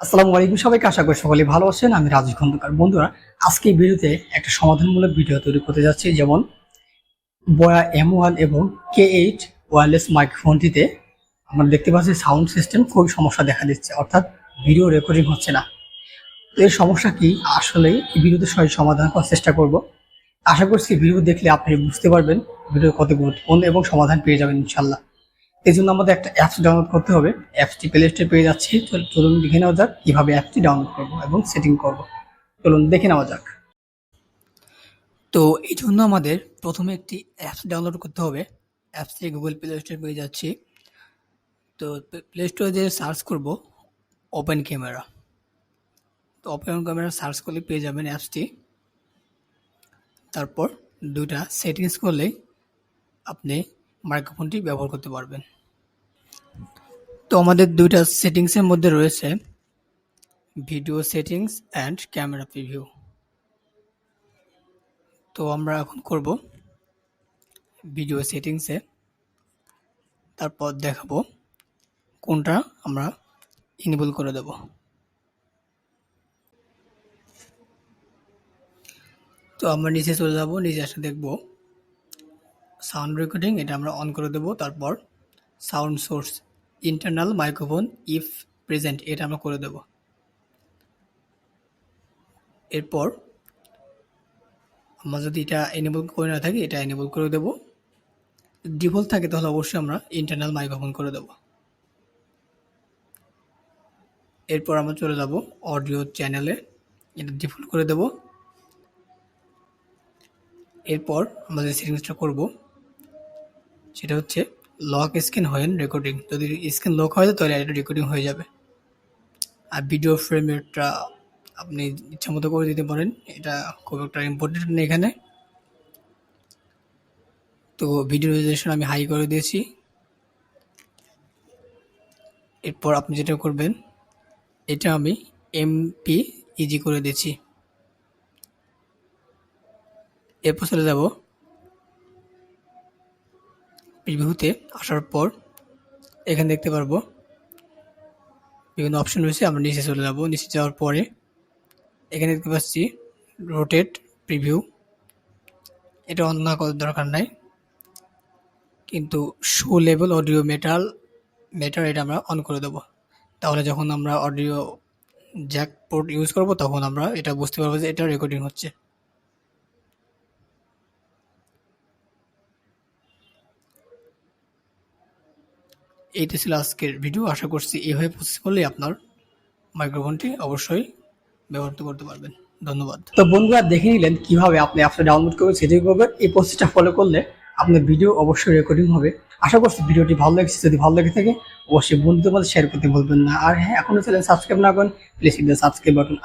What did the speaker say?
আসসালামু আলাইকুম, সবাইকে আশা করি সকলে ভালো আছেন। আমি রাজু খন্দকার। বন্ধুরা, আজকে এই ভিডিওতে একটা সমাধানমূলক ভিডিও তৈরি করতে যাচ্ছি। যেমন বয়া M1 এবং K8 ওয়্যারলেস মাইক্রোফোনটিতে আমরা দেখতে পাচ্ছি সাউন্ড সিস্টেম খুবই সমস্যা দেখা দিচ্ছে, অর্থাৎ ভিডিও রেকর্ডিং হচ্ছে না। তো এই সমস্যা কি আসলে এই ভিডিওতে সমাধান করার চেষ্টা করব। আশা করছি ভিডিও দেখলে আপনি বুঝতে পারবেন ভিডিও কত গুরুত্বপূর্ণ এবং সমাধান পেয়ে যাবেন ইনশাল্লাহ। এই জন্য আমাদের একটা অ্যাপস ডাউনলোড করতে হবে। অ্যাপসটি প্লে স্টোরে পেয়ে যাচ্ছি। চলুন দেখে নেওয়া যাক কিভাবে অ্যাপসটি ডাউনলোড করব এবং সেটিং করব। চলুন দেখে নেওয়া যাক। তো এই জন্য আমাদের প্রথমে একটি অ্যাপস ডাউনলোড করতে হবে। অ্যাপসটি গুগল প্লে স্টোরে পেয়ে যাচ্ছি। তো প্লে স্টোরে যে সার্চ করব ওপেন ক্যামেরা। তো ওপেন ক্যামেরা সার্চ করলে পেয়ে যাবেন অ্যাপসটি। তারপর দুইটা সেটিংস করলেই আপনি মাইক্রোফোনটি ব্যবহার করতে পারবেন। তো আমাদের দুইটা সেটিংসের মধ্যে রয়েছে video settings and camera preview. তো আমরা এখন করব ভিডিও সেটিংসে, তারপর দেখাবো কোনটা আমরা ইনেবল করে দেব। তো আমরা নিচে চলে যাব, নিচে আসলে দেখব সাউন্ড রেকর্ডিং, এটা আমরা অন করে দেব। তারপর sound source internal microphone if present, এটা আমরা করে দেব। এরপর আমরা যদি এটা এনেবল করে না থাকি, এটা এনেবল করে দেব। ডিফল্ট থাকে তাহলে অবশ্যই আমরা ইন্টারনাল মাইক্রোফোন করে দেব। এরপর আমরা চলে যাব অডিও চ্যানেলে, এটা ডিফল্ট করে দেব। এরপর আমরা যে সেটিংসটা করব সেটা হচ্ছে লক স্ক্রিন হোয়েন রেকর্ডিং। যদি স্ক্রিন লক হয়ে যায় তাহলে এটা রেকর্ডিং হয়ে যাবে। আর ভিডিও ফ্রেম রেটটা আপনি ইচ্ছা মতো করে দিতে পারেন, এটা খুব একটা ইম্পর্টেন্ট নেই এখানে। তো ভিডিও রেজলিউশন আমি হাই করে দিয়েছি। এরপর আপনি যেটা করবেন, এটা আমি MP ইজি করে দিয়েছি। এরপর চলে যাব প্রিভিউতে। আসার পর এখানে দেখতে পারবো বিভিন্ন অপশন রয়েছে। আমরা নিচে চলে যাব, নিচে যাওয়ার পরে এখানে দেখতে পাচ্ছি রোটেট প্রিভিউ, এটা অন না করার দরকার নাই, কিন্তু শো লেভেল অডিও মেটার এটা আমরা অন করে দেবো। তাহলে যখন আমরা অডিও জ্যাক পোর্ট ইউজ করব তখন আমরা এটা বুঝতে পারবো যে এটা রেকর্ডিং হচ্ছে। এইটা ছিল আজকের ভিডিও। আশা করছি এইভাবে প্রসেস করলে আপনার মাইক্রোফোনটি অবশ্যই ব্যবহার করতে পারবেন। ধন্যবাদ। তো বন্ধুরা, দেখে নিলেন কিভাবে আপনি অ্যাপসটা ডাউনলোড করে সেটিং করবেন। এই প্রসেসটা ফলো করলে আপনার ভিডিও অবশ্যই রেকর্ডিং হবে। আশা করছি ভিডিওটি ভালো লেগেছে। যদি ভালো লেগে থাকে অবশ্যই বন্ধুদের মধ্যে শেয়ার করতে ভুলবেন না। আর হ্যাঁ, এখনো চ্যানেল সাবস্ক্রাইব না করেন, please hit the subscribe button.